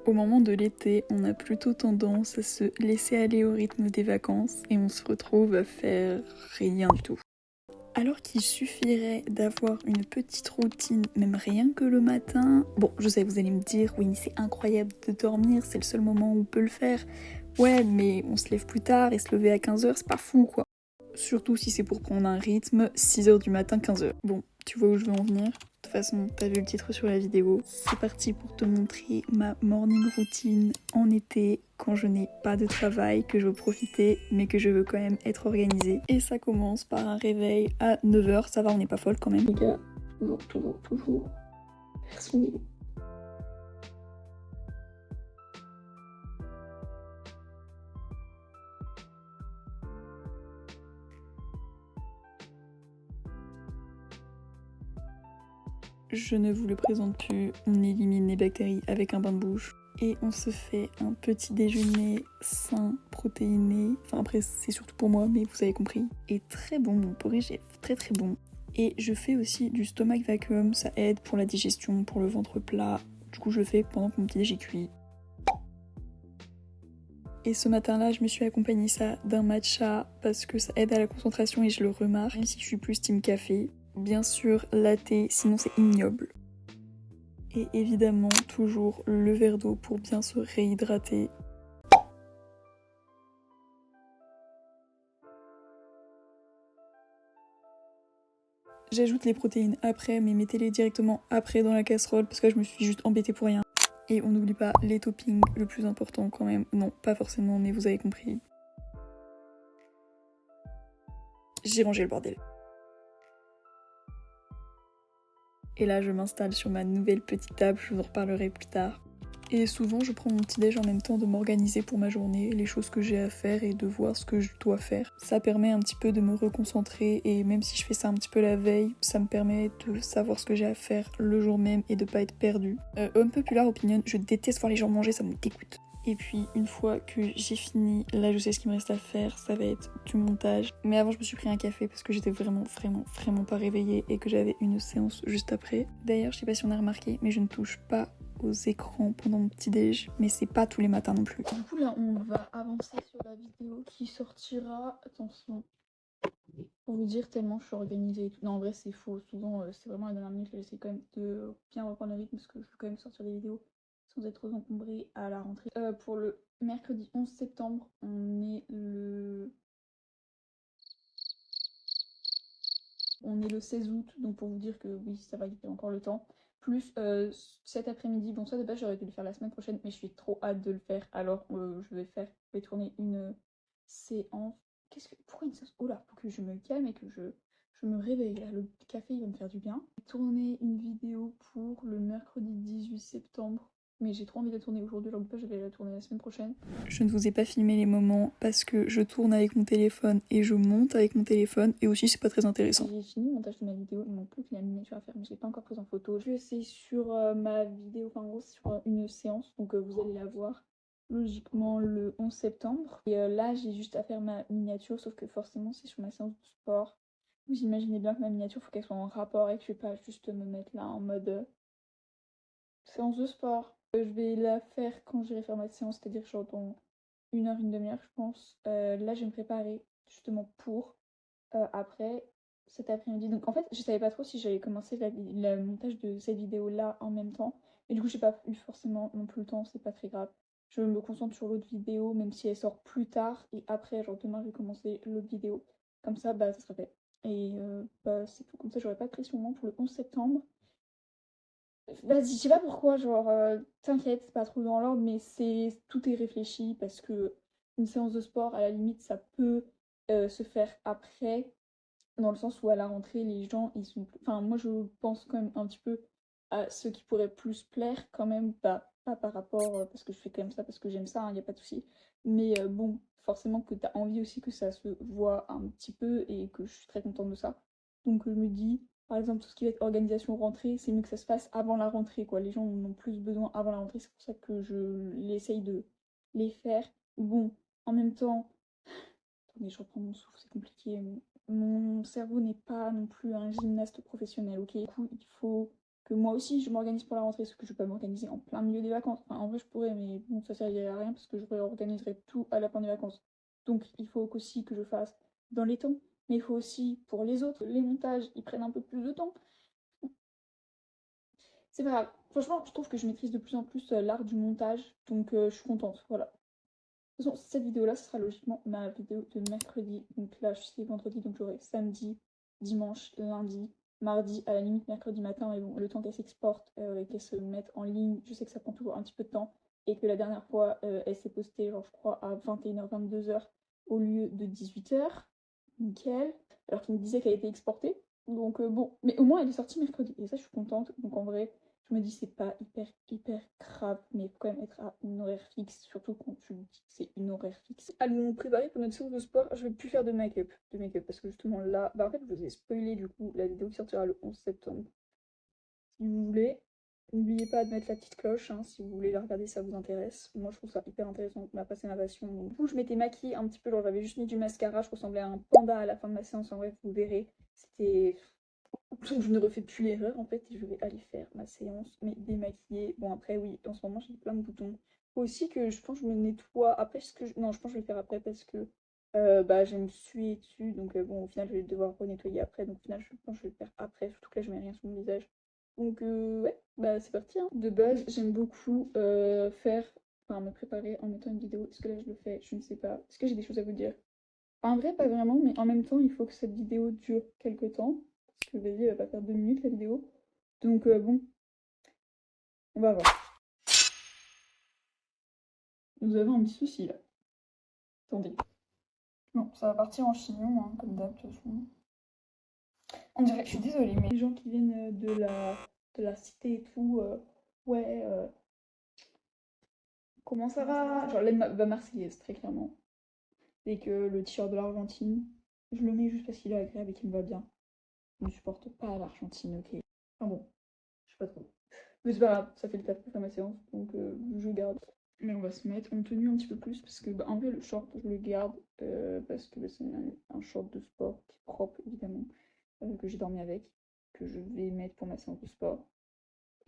Au moment de l'été, on a plutôt tendance à se laisser aller au rythme des vacances et on se retrouve à faire rien du tout. Alors qu'il suffirait d'avoir une petite routine, même rien que le matin. Bon, je sais, vous allez me dire, oui, mais c'est incroyable de dormir, c'est le seul moment où on peut le faire. Ouais, mais on se lève plus tard et se lever à 15h, c'est pas fou quoi. Surtout si c'est pour prendre un rythme 6h du matin, 15h. Bon, tu vois où je veux en venir? De toute façon, t'as vu le titre sur la vidéo. C'est parti pour te montrer ma morning routine en été, quand je n'ai pas de travail, que je veux profiter, mais que je veux quand même être organisée. Et ça commence par un réveil à 9h. Ça va, on n'est pas folle quand même. Les gars, toujours. Faire son lit. Je ne vous le présente plus, on élimine les bactéries avec un bain de bouche. Et on se fait un petit déjeuner sain, protéiné. Enfin après c'est surtout pour moi, mais vous avez compris. Et très bon, mon porridge est très bon. Et je fais aussi du stomach vacuum, ça aide pour la digestion, pour le ventre plat. Du coup je le fais pendant que mon petit déj est cuit. Et ce matin-là, je me suis accompagné ça d'un matcha parce que ça aide à la concentration et je le remarque, même si je suis plus team café. Bien sûr, latte, sinon c'est ignoble. Et évidemment, toujours le verre d'eau pour bien se réhydrater. J'ajoute les protéines après, mais mettez-les directement après dans la casserole parce que je me suis juste embêtée pour rien. Et on n'oublie pas les toppings, le plus important quand même. Non, pas forcément, mais vous avez compris. J'ai rangé le bordel. Et là, je m'installe sur ma nouvelle petite table, je vous en reparlerai plus tard. Et souvent, je prends mon petit déj en même temps de m'organiser pour ma journée, les choses que j'ai à faire et de voir ce que je dois faire. Ça permet un petit peu de me reconcentrer et même si je fais ça un petit peu la veille, ça me permet de savoir ce que j'ai à faire le jour même et de pas être perdue. Unpopular opinion, je déteste voir les gens manger, ça me dégoûte. Et puis une fois que j'ai fini, là je sais ce qu'il me reste à faire, ça va être du montage. Mais avant je me suis pris un café parce que j'étais vraiment pas réveillée et que j'avais une séance juste après. D'ailleurs je sais pas si on a remarqué, mais je ne touche pas aux écrans pendant mon petit déj, mais c'est pas tous les matins non plus. Du coup là on va avancer sur la vidéo qui sortira, attention, pour vous dire tellement je suis organisée et tout. Non en vrai c'est faux, souvent c'est vraiment à la dernière minute que j'essaie quand même de bien reprendre le rythme parce que je veux quand même sortir des vidéos sans être trop encombrée à la rentrée. Pour le mercredi 11 septembre, on est le 16 août, donc pour vous dire que oui, ça va, il y a encore le temps. Plus cet après-midi, bon ça de base j'aurais dû le faire la semaine prochaine, mais je suis trop hâte de le faire, alors je vais tourner une séance. Pourquoi une séance? Oh là, faut que je me calme et que je me réveille. Là, le café il va me faire du bien. Je vais tourner une vidéo pour le mercredi 18 septembre. Mais j'ai trop envie de la tourner aujourd'hui, alors pas, je vais la tourner la semaine prochaine. Je ne vous ai pas filmé les moments parce que je tourne avec mon téléphone et je monte avec mon téléphone et aussi c'est pas très intéressant. J'ai fini le montage de ma vidéo, il manque plus que la miniature à faire mais je l'ai pas encore prise en photo. C'est sur ma vidéo, enfin en gros c'est sur une séance, donc vous allez la voir logiquement le 11 septembre. Et là j'ai juste à faire ma miniature, sauf que forcément c'est sur ma séance de sport. Vous imaginez bien que ma miniature faut qu'elle soit en rapport et que je vais pas juste me mettre là en mode séance de sport. Je vais la faire quand j'irai faire ma séance, c'est-à-dire genre dans une heure, une demi-heure, je pense. Là, je vais me préparer justement pour après cet après-midi. Donc en fait, je savais pas trop si j'allais commencer le montage de cette vidéo-là en même temps. Mais du coup, j'ai pas eu forcément non plus le temps, c'est pas très grave. Je me concentre sur l'autre vidéo, même si elle sort plus tard. Et après, genre demain, je vais commencer l'autre vidéo. Comme ça, bah, ça sera fait. Et bah, c'est tout. Comme ça, j'aurai pas de pression pour le 11 septembre. Vas-y, je sais pas pourquoi, genre, t'inquiète, c'est pas trop dans l'ordre, mais tout est réfléchi parce que une séance de sport, à la limite, ça peut se faire après, dans le sens où à la rentrée, les gens, ils sont enfin, moi, je pense quand même un petit peu à ce qui pourrait plus plaire, quand même, bah, pas par rapport, parce que je fais quand même ça, parce que j'aime ça, il n'y a pas de souci, mais bon, forcément que t'as envie aussi que ça se voit un petit peu et que je suis très contente de ça. Donc, je me dis. Par exemple, tout ce qui va être organisation rentrée, c'est mieux que ça se fasse avant la rentrée, quoi. Les gens en ont plus besoin avant la rentrée, c'est pour ça que je l'essaye de les faire. Bon, en même temps, attendez, je reprends mon souffle, c'est compliqué. Mon cerveau n'est pas non plus un gymnaste professionnel, ok? Du coup, il faut que moi aussi je m'organise pour la rentrée, parce que je peux pas m'organiser en plein milieu des vacances. Enfin, en vrai je pourrais, mais bon, ça servirait à rien parce que je réorganiserai tout à la fin des vacances. Donc il faut aussi que je fasse dans les temps, mais il faut aussi pour les autres, les montages, ils prennent un peu plus de temps. C'est pas grave. Franchement, je trouve que je maîtrise de plus en plus l'art du montage, donc je suis contente, voilà. De toute façon, cette vidéo-là, ce sera logiquement ma vidéo de mercredi. Donc là, je suis vendredi, donc j'aurai samedi, dimanche, lundi, mardi, à la limite mercredi matin. Mais bon, le temps qu'elle s'exporte et qu'elle se mette en ligne, je sais que ça prend toujours un petit peu de temps. Et que la dernière fois, elle s'est postée, genre, je crois, à 21h, 22h au lieu de 18h. Nickel. Alors qu'il me disait qu'elle était exportée. Donc bon, mais au moins elle est sortie mercredi. Et ça, je suis contente. Donc en vrai, je me dis c'est pas hyper grave, mais il faut quand même être à une horaire fixe, surtout quand tu dis que c'est une horaire fixe. Allons nous préparer pour notre séance de sport. Je vais plus faire de make-up parce que justement là, bah en fait je vous ai spoilé du coup la vidéo qui sortira le 11 septembre. Si vous voulez, n'oubliez pas de mettre la petite cloche hein, si vous voulez la regarder, ça vous intéresse. Moi je trouve ça hyper intéressant, ma passion, ma passion. Donc, du coup je m'étais maquillée un petit peu, genre j'avais juste mis du mascara, je ressemblais à un panda à la fin de ma séance, en vrai vous verrez. C'était donc je ne refais plus l'erreur en fait et je vais aller faire ma séance mais démaquillée. Bon après oui, en ce moment j'ai plein de boutons. Faut aussi que je pense que je me nettoie après non je pense que je vais le faire après parce que bah je me suis dessus donc bon au final je vais devoir renettoyer après donc au final je pense que je vais le faire après surtout que là je mets rien sur mon visage. Donc ouais bah c'est parti hein. De base j'aime beaucoup enfin me préparer en mettant une vidéo. Est-ce que là je le fais? Je ne sais pas. Est-ce que j'ai des choses à vous dire? En vrai, pas vraiment, mais en même temps, il faut que cette vidéo dure quelques temps. Parce que vas-y, elle va pas faire 2 minutes la vidéo. Donc bon, on va voir. Nous avons un petit souci là. Attendez. Bon, ça va partir en chignon, hein, comme d'hab, de toute façon. On dirait, je suis désolée, mais les gens qui viennent de la cité et tout, ouais, comment ça va? Genre la Marseillaise, très clairement. Et que le t-shirt de l'Argentine, je le mets juste parce qu'il est agréable et qu'il me va bien. Je ne supporte pas l'Argentine, ok. Enfin bon, je sais pas trop. Mais c'est pas grave, ça fait le taf pour faire ma séance, donc je garde. Mais on va se mettre en tenue un petit peu plus, parce que bah, en vrai le short je le garde, parce que bah, c'est un short de sport qui est propre évidemment, que j'ai dormi avec, que je vais mettre pour ma séance de sport,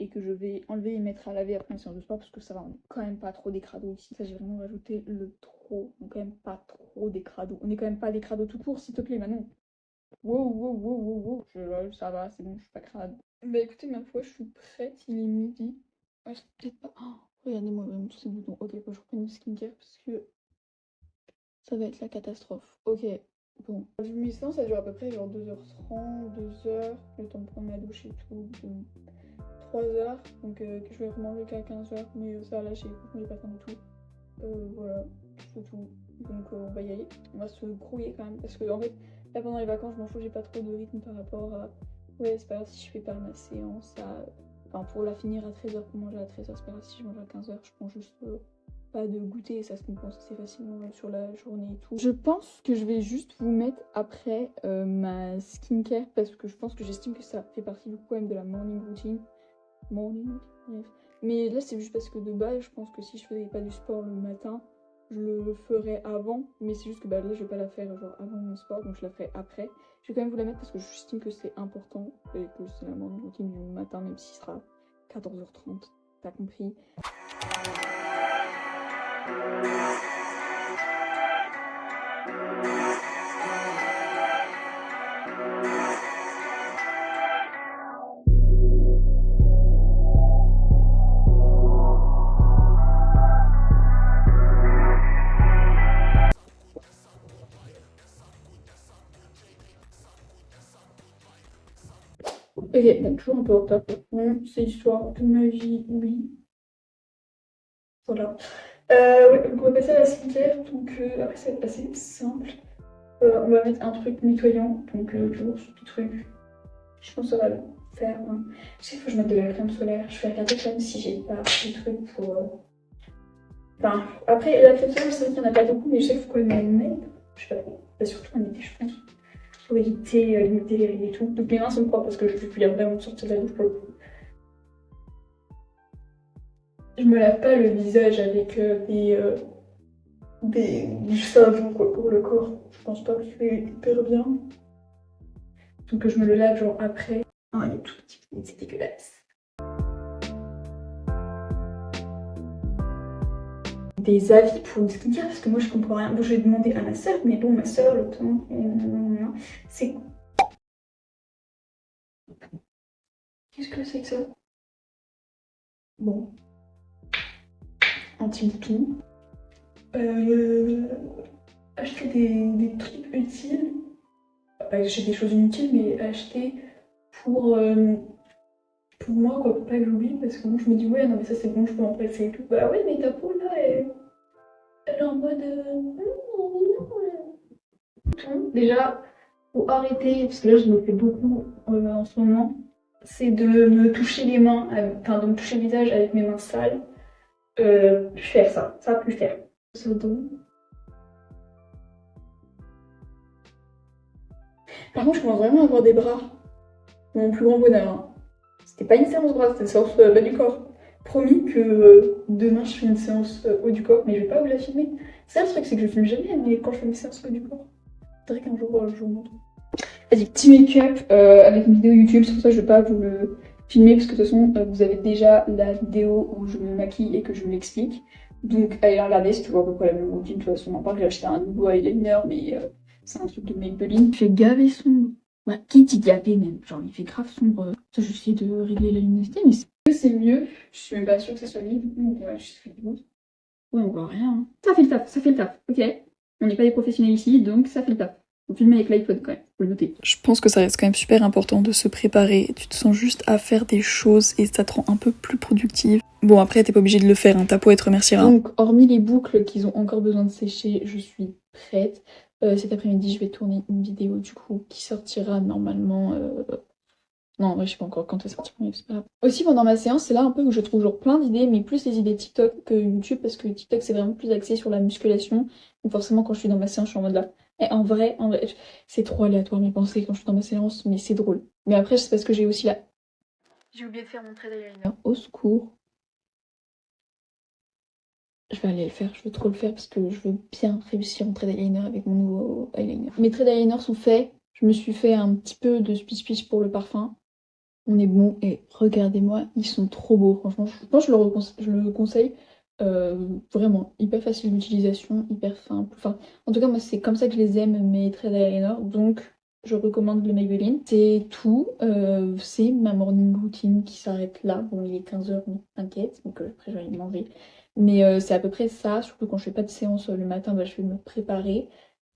et que je vais enlever et mettre à laver après ma séance de sport, parce que ça va, on est quand même pas trop des crados ici, ça j'ai vraiment rajouté le trop, on est quand même pas trop des crados, on est quand même pas des crados tout court s'il te plaît Manon. Wow, wow, wow, wow, wow. Ça va, c'est bon, je suis pas crade. Bah écoutez, ma foi, je suis prête, il est midi. Ouais, je peut-être pas. Oh, regardez-moi vraiment tous ces boutons. Ok, faut que je reprenne le skincare parce que ça va être la catastrophe. Ok, bon. J'ai mis ça dure à peu près genre 2h30, 2h, le temps de prendre ma douche et tout, 3h. Donc que je vais remanger qu'à 15h, mais ça va lâcher, j'ai pas faim du tout. Voilà, c'est tout. Donc on va y aller. On va se grouiller quand même parce que en fait, là pendant les vacances, je m'en fous, j'ai pas trop de rythme par rapport à. Ouais, c'est pas grave si je fais pas ma séance Enfin, pour la finir à 13h, pour manger à 13h, c'est pas grave si je mange à 15h, je prends juste pas de goûter et ça se compense assez facilement sur la journée et tout. Je pense que je vais juste vous mettre après ma skincare parce que je pense que j'estime que ça fait partie du coup quand même de la morning routine. Bref. Mais là, c'est juste parce que de base, je pense que si je faisais pas du sport le matin, je le ferais avant. Mais c'est juste que bah, là, je vais pas la faire genre avant mon sport, donc je la ferai après. Je vais quand même vous la mettre parce que j'estime que c'est important et que c'est la morning routine du matin, même s'il sera 14h30. T'as compris? Ok, donc toujours un peu en retard. Bon, c'est l'histoire de ma vie, oui. Voilà. Ouais, donc on va passer à la skincare. Donc après, ça va être assez simple. On va mettre un truc nettoyant. Donc toujours ce petit truc. Je pense que ça va le faire. Hein. Je sais qu'il faut que je mette de la crème solaire. Je vais regarder quand même si j'ai pas des trucs pour. Enfin, après, la crème solaire, c'est vrai qu'il n'y en a pas beaucoup, mais je sais qu'il faut qu'on le mette. Je sais pas trop. Bah, surtout en été, je pense. Pour limiter les rides et tout. Donc mes mains sont propres parce que je vais plus vraiment sortir de la douche pour le coup. Je me lave pas le visage avec du savon quoi, pour le corps. Je pense pas que je fais hyper bien. Donc je me le lave genre après. Ah, il est tout petit, c'est dégueulasse. des avis pour une skincare parce que moi je comprends rien. Bon, je vais demander à ma soeur, mais bon, ma soeur, le temps, c'est. Qu'est-ce que c'est que ça? Bon. Anti-bouton. Acheter des trucs utiles. Pas acheter des choses inutiles, mais acheter pour, moi, quoi, pour pas que j'oublie, parce que moi je me dis, ouais, non, mais ça c'est bon, je peux en passer et tout. Bah ouais, mais ta peau là, elle est en mode. Déjà, faut arrêter, parce que là je me fais beaucoup en ce moment, c'est de me toucher les mains, enfin de me toucher le visage avec mes mains sales. Plus faire ça plus faire. Ça donne. Par contre, je commence vraiment à avoir des bras. Mon plus grand bonheur. Hein. C'était pas une séance bras, c'était une séance bas du corps. Promis que demain je fais une séance haut du corps, mais je vais pas vous la filmer. C'est le truc, c'est que je filme jamais, mais quand je fais mes séances haut du corps, je voudrais qu'un jour je vous montre. Vas-y, petit make-up avec une vidéo YouTube, c'est pour ça que je vais pas vous le filmer, parce que de toute façon, vous avez déjà la vidéo où je me maquille et que je vous l'explique. Donc allez la regarder, c'est toujours à peu près la même routine. De toute façon, on en parle, j'ai acheté un nouveau eyeliner, mais c'est un truc de Maybelline. Il fait gavé sombre. Ouais, qui dit gavé même, genre il fait grave sombre. Ça, je vais essayer de régler la luminosité, mais c'est mieux. Je suis même pas sûre que ça soit libre. Ouais, je suis ouais, on voit rien. Hein. Ça fait le taf, ok. On n'est pas des professionnels ici, donc ça fait le taf. Faut filmer avec l'iPhone quand même, faut le noter. Je pense que ça reste quand même super important de se préparer. Tu te sens juste à faire des choses et ça te rend un peu plus productive. Bon, après, t'es pas obligé de le faire, hein. Ta peau, elle te remerciera. Donc, hormis les boucles qui ont encore besoin de sécher, je suis prête. Cet après-midi, je vais tourner une vidéo du coup qui sortira normalement. Non, en vrai, je sais pas encore quand elle sortira, mais c'est pas grave. Aussi, pendant ma séance, c'est là un peu où je trouve toujours plein d'idées, mais plus les idées TikTok que YouTube, parce que TikTok, c'est vraiment plus axé sur la musculation. Donc, forcément, quand je suis dans ma séance, je suis en mode là. Et en vrai, c'est trop aléatoire mes pensées quand je suis dans ma séance, mais c'est drôle. Mais après, c'est parce que j'ai aussi la. J'ai oublié de faire mon trait d'eyeliner. Au secours. Je vais aller le faire, je veux trop le faire parce que je veux bien réussir mon trait d'eyeliner avec mon nouveau eyeliner. Mes traits d'eyeliner sont faits, je me suis fait un petit peu de speech pour le parfum. On est bon et regardez-moi, ils sont trop beaux. Franchement, je pense que je le conseille. Vraiment, hyper facile d'utilisation, hyper simple. Enfin, en tout cas, moi, c'est comme ça que je les aime, mes traits d'eyeliner. Donc, je recommande le Maybelline. C'est tout. C'est ma morning routine qui s'arrête là. Bon, il est 15h, mais t'inquiète. Donc, après, je vais aller manger. Mais c'est à peu près ça. Surtout quand je fais pas de séance le matin, bah, je vais me préparer.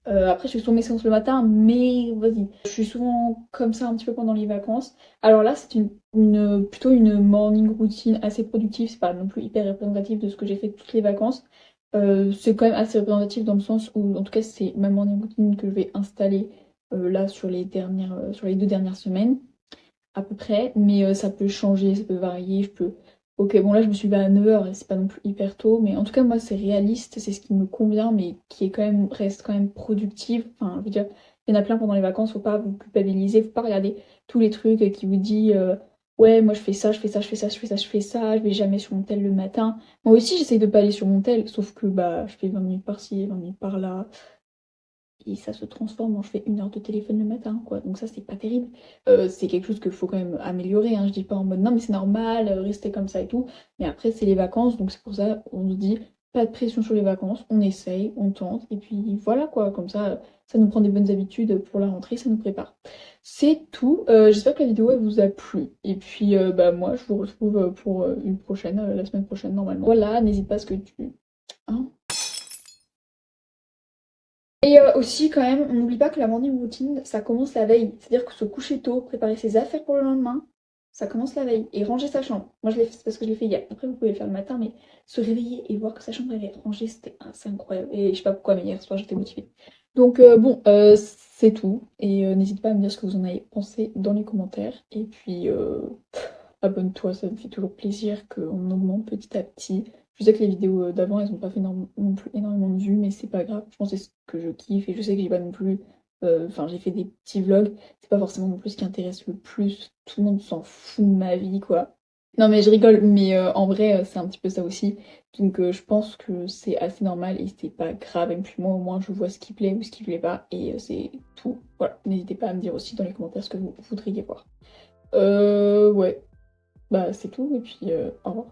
Après, je fais souvent mes séances le matin, mais vas-y. Je suis souvent comme ça un petit peu pendant les vacances. Alors là, c'est plutôt une morning routine assez productive. C'est pas non plus hyper représentatif de ce que j'ai fait toutes les vacances. C'est quand même assez représentatif dans le sens où, en tout cas, c'est ma morning routine que je vais installer là sur les 2 dernières semaines à peu près. Mais ça peut changer, ça peut varier. Je peux. Ok, bon là je me suis levée à 9h et c'est pas non plus hyper tôt, mais en tout cas moi c'est réaliste, c'est ce qui me convient, mais qui est quand même, reste quand même productive. Enfin, je veux dire, il y en a plein pendant les vacances, faut pas vous culpabiliser, faut pas regarder tous les trucs qui vous disent ouais moi je fais ça, je fais ça, je fais ça, je fais ça, je fais ça, je vais jamais sur mon tel le matin. Moi aussi j'essaye de pas aller sur mon tel, sauf que bah je fais 20 minutes par-ci, 20 minutes par-là et ça se transforme en je fais 1 heure de téléphone le matin, quoi. Donc ça, c'est pas terrible. C'est quelque chose qu'il faut quand même améliorer, hein. Je dis pas en mode non, mais c'est normal, rester comme ça et tout. Mais après, c'est les vacances, donc c'est pour ça on se dit pas de pression sur les vacances, on essaye, on tente, et puis voilà, quoi. Comme ça nous prend des bonnes habitudes pour la rentrée, ça nous prépare. C'est tout. J'espère que la vidéo elle vous a plu. Et puis bah moi, je vous retrouve pour une prochaine, la semaine prochaine normalement. Voilà, n'hésite pas à ce que tu. Hein. Et aussi, quand même, on n'oublie pas que la morning routine, ça commence la veille. C'est-à-dire que se coucher tôt, préparer ses affaires pour le lendemain, ça commence la veille. Et ranger sa chambre. Moi, je l'ai fait, c'est parce que je l'ai fait hier. Après, vous pouvez le faire le matin, mais se réveiller et voir que sa chambre, elle est rangée, c'est incroyable. Et je sais pas pourquoi, mais hier soir, j'étais motivée. Donc, bon, c'est tout. Et n'hésitez pas à me dire ce que vous en avez pensé dans les commentaires. Et puis, abonne-toi, ça me fait toujours plaisir qu'on augmente petit à petit. Je sais que les vidéos d'avant, elles ont pas fait non plus énormément de vues, mais c'est pas grave. Je pense que c'est ce que je kiffe et je sais que j'ai pas non plus. Enfin, j'ai fait des petits vlogs. C'est pas forcément non plus ce qui intéresse le plus. Tout le monde s'en fout de ma vie, quoi. Non, mais je rigole, mais en vrai, c'est un petit peu ça aussi. Donc, je pense que c'est assez normal et c'est pas grave. Et puis, moi, au moins, je vois ce qui plaît ou ce qui plaît pas. Et c'est tout. Voilà. N'hésitez pas à me dire aussi dans les commentaires ce que vous voudriez voir. Ouais. Bah, c'est tout. Et puis, au revoir.